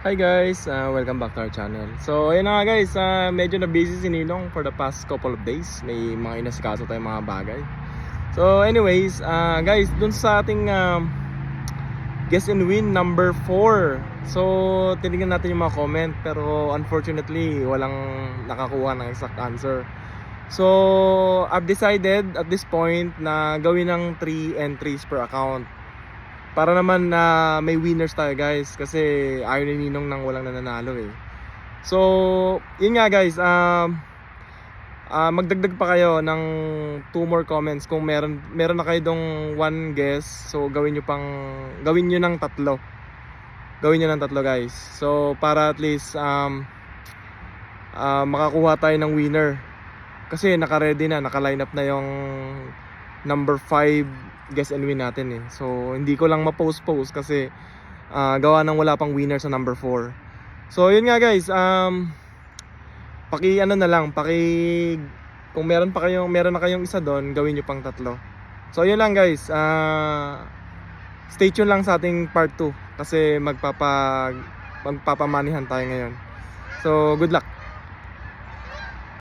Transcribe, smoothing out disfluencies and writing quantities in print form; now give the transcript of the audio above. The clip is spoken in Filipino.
Hi guys, welcome back to our channel. So ayun na nga guys, medyo na busy si Ninong for the past couple of days. May mga inasikaso tayong mga bagay. So anyways, guys, dun sa ating guess and win number 4. So tinignan natin yung mga comment, pero unfortunately walang nakakuha ng exact answer. So I've decided at this point na gawin ng 3 entries per account, para naman na may winners tayo guys, kasi ayaw ni Ninong nang walang nananalo eh. So yun nga guys, magdagdag pa kayo ng 2 more comments kung meron na kayo dong 1 guess. So gawin nyo ng tatlo. Gawin nyo ng tatlo guys. So para at least makakuha tayo ng winner. Kasi naka-ready na, naka-line up na yung number 5 guess and win natin eh. So hindi ko lang ma-post kasi gawa nang wala pang winner sa number 4. So yun nga guys, kung meron na kayong isa doon, gawin niyo pang tatlo. So yun lang guys, stay tuned lang sa ating part 2 kasi magpapamanihan tayo ngayon. So good luck.